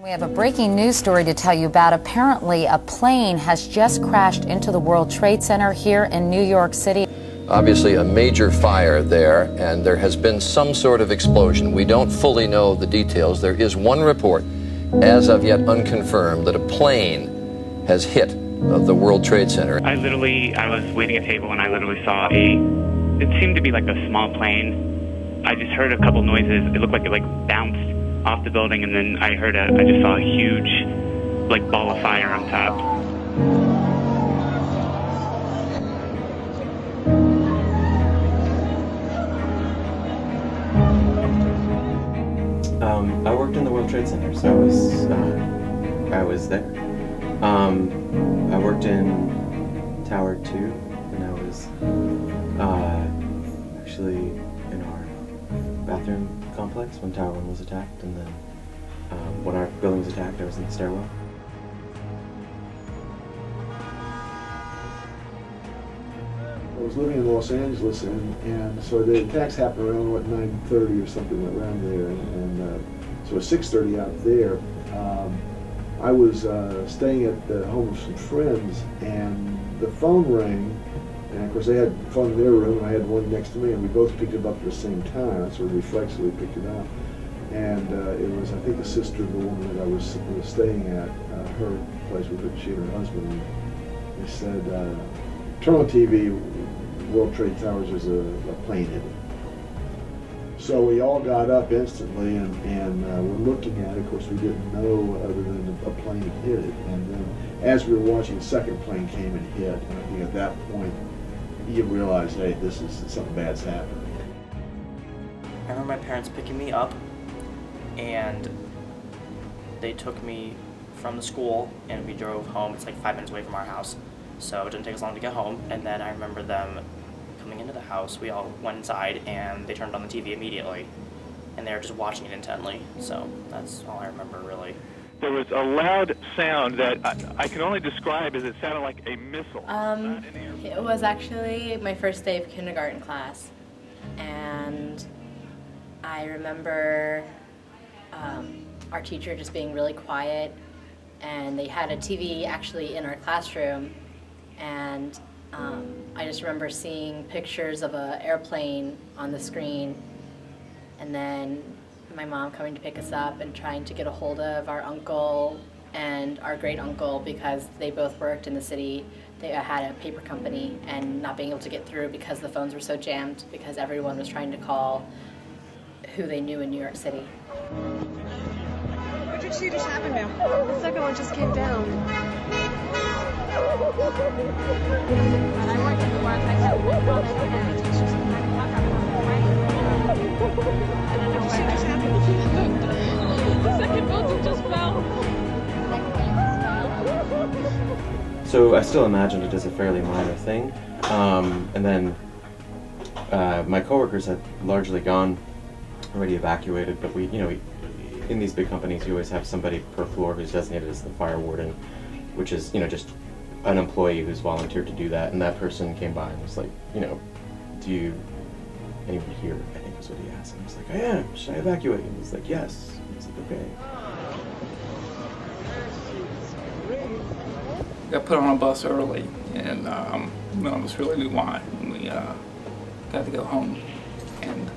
We have a breaking news story to tell you about. Apparently, a plane has just crashed into the World Trade Center here in New York City. Obviously, a major fire there, and there has been some sort of explosion. We don't fully know the details. There is one report, as of yet unconfirmed, that a plane has hit the World Trade Center. I was waiting at a table and I literally saw it seemed to be like a small plane. I just heard a couple noises. It looked like it bounced off the building, and then I just saw a huge ball of fire on top. I worked in the World Trade Center, so I was there. I worked in Tower 2, and I was actually in our bathroom complex when Tower 1 was attacked, and then when our building was attacked, I was in the stairwell. I was living in Los Angeles, and so the attacks happened around, 9:30 or something around there, and so at 6:30 out there, I was staying at the home of some friends, and the phone rang, and of course they had a phone in their room, and I had one next to me, and we both picked it up at the same time, sort of reflexively picked it up, and it was, I think, the sister of the woman that I was staying at, her place with she and her husband, and they said, turn on TV, World Trade Towers, there's a plane hit it. So we all got up instantly, and we're looking at it. Of course, we didn't know other than a plane had hit it. And then as we were watching, the second plane came and hit. And I think at that point, you realize, hey, this is something bad's happened. I remember my parents picking me up, and they took me from the school, and we drove home. It's like 5 minutes away from our house, so it didn't take us long to get home. And then I remember them coming into the house. We all went inside, and they turned on the TV immediately, and they were just watching it intently. So that's all I remember, really. There was a loud sound that I can only describe as it sounded like a missile. It was actually my first day of kindergarten class, and I remember our teacher just being really quiet, and they had a TV actually in our classroom, and I just remember seeing pictures of an airplane on the screen, and then my mom coming to pick us up and trying to get a hold of our uncle and our great uncle because they both worked in the city. They had a paper company, and not being able to get through because the phones were so jammed because everyone was trying to call who they knew in New York City. What did you just happen now? The second one just came down. And I worked at the work, I said, well, they were going to teach us some kind of fuck up, right? I don't know what just happened. The second building just fell. So I still imagined it as a fairly minor thing, and then my coworkers had largely gone, already evacuated, but we in these big companies, you always have somebody per floor who's designated as the fire warden, which is, just an employee who's volunteered to do that. And that person came by and was like, do anyone here? I think was what he asked. And I was like, I am. Should I evacuate? And he's like, yes. And I was like, okay. Got put on a bus early, and none of us really knew why. And we got to go home, and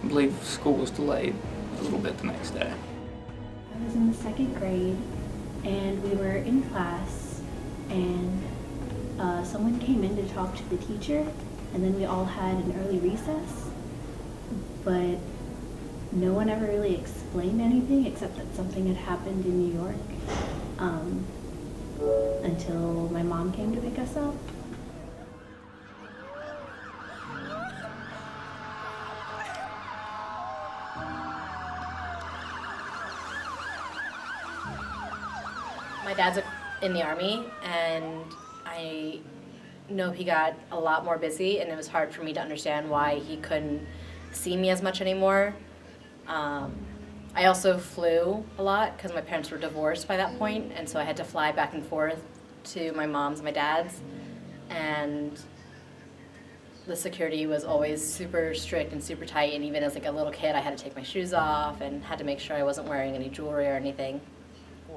I believe school was delayed a little bit the next day. I was in the second grade, and we were in class, and someone came in to talk to the teacher, and then we all had an early recess, but no one ever really explained anything except that something had happened in New York until my mom came to pick us up. My dad's in the Army, and I know he got a lot more busy, and it was hard for me to understand why he couldn't see me as much anymore. I also flew a lot because my parents were divorced by that point, and so I had to fly back and forth to my mom's and my dad's, and the security was always super strict and super tight, and even as like a little kid I had to take my shoes off and had to make sure I wasn't wearing any jewelry or anything.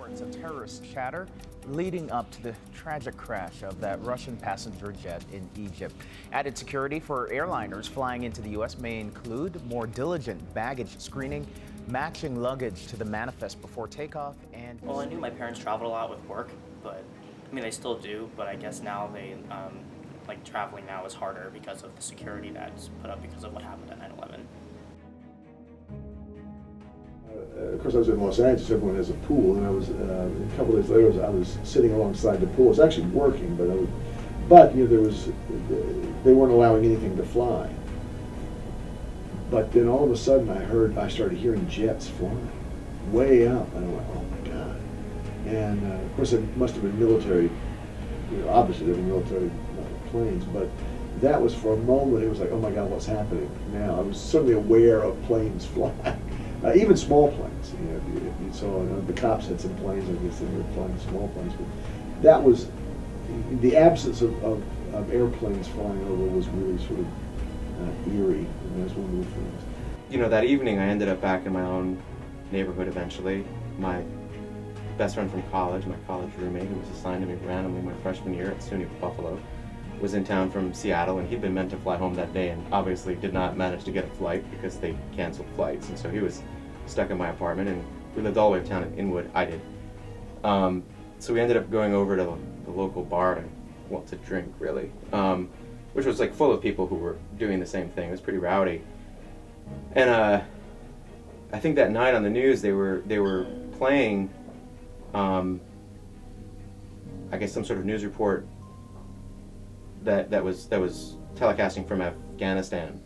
reports of terrorist chatter leading up to the tragic crash of that Russian passenger jet in Egypt. Added security for airliners flying into the U.S. may include more diligent baggage screening, matching luggage to the manifest before takeoff, and... Well, I knew my parents traveled a lot with work, but, I mean, they still do, but I guess now they, like, traveling now is harder because of the security that's put up because of what happened at 9/11. Of course, I was in Los Angeles. Everyone has a pool, and I was a couple of days later. I was sitting alongside the pool. I was actually working, but you know, they weren't allowing anything to fly. But then all of a sudden, I started hearing jets flying way up, and I went, "Oh my God!" And of course, it must have been military. You know, obviously, they were military planes, but that was for a moment. It was like, "Oh my God, what's happening now?" I was suddenly aware of planes flying. Even small planes, you know, if you saw, the cops had some planes, I guess they were flying small planes, but that was, the absence of airplanes flying over was really sort of eerie, and that was one of the things. You know, that evening I ended up back in my own neighborhood eventually. My best friend from college, my college roommate, who was assigned to me randomly my freshman year at SUNY Buffalo, was in town from Seattle, and he'd been meant to fly home that day and obviously did not manage to get a flight because they canceled flights, and so he was stuck in my apartment, and we lived all the way uptown in Inwood. I did. So we ended up going over to the local bar to drink, really, which was like full of people who were doing the same thing. It was pretty rowdy. And I think that night on the news they were playing, I guess, some sort of news report that was telecasting from Afghanistan,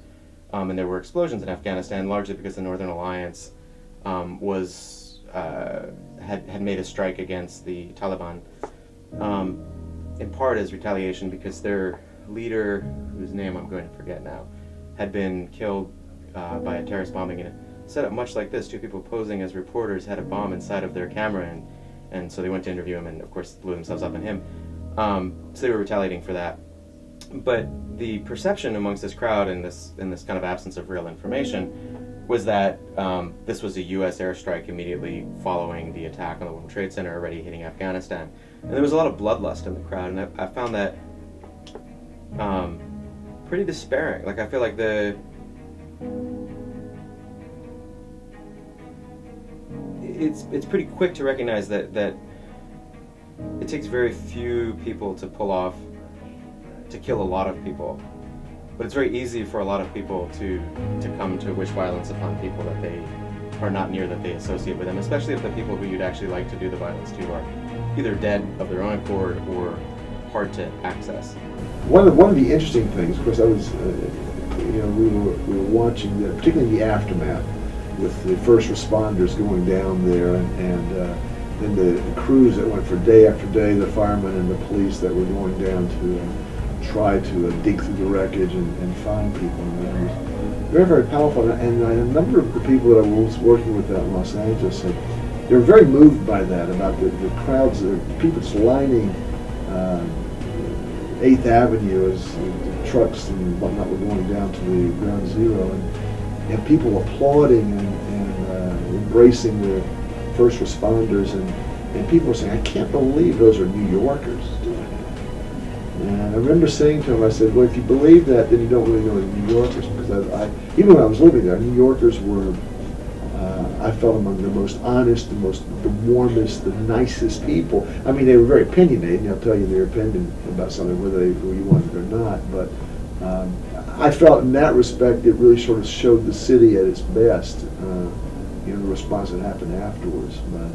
and there were explosions in Afghanistan, largely because the Northern Alliance had made a strike against the Taliban, in part as retaliation because their leader, whose name I'm going to forget now, had been killed by a terrorist bombing in a setup much like this. Two people posing as reporters had a bomb inside of their camera, and so they went to interview him, and of course blew themselves up on him. So they were retaliating for that. But the perception amongst this crowd in this kind of absence of real information was that this was a U.S. airstrike immediately following the attack on the World Trade Center already hitting Afghanistan. And there was a lot of bloodlust in the crowd, and I found that pretty despairing. Like, I feel like it's pretty quick to recognize that it takes very few people to kill a lot of people, but it's very easy for a lot of people to come to wish violence upon people that they are not near, that they associate with them, especially if the people who you'd actually like to do the violence to are either dead of their own accord or hard to access. One of the interesting things, of course, I was, we were watching, particularly the aftermath, with the first responders going down there, and then the crews that went for day after day, the firemen and the police that were going down to try to dig through the wreckage and find people. And it was very, very powerful. And a number of the people that I was working with out in Los Angeles said they were very moved by that, about the crowds, the people just lining 8th Avenue as the trucks and whatnot were going down to the ground zero, and people applauding and embracing the first responders, and people were saying, "I can't believe those are New Yorkers doing it." And I remember saying to them, I said, "Well, if you believe that, then you don't really know the New Yorkers," because I even when I was living there, New Yorkers were, I felt, among the most honest, the warmest, the nicest people. I mean, they were very opinionated, and they'll tell you their opinion about something, whether you want it or not. But I felt in that respect, it really sort of showed the city at its best. The response that happened afterwards. But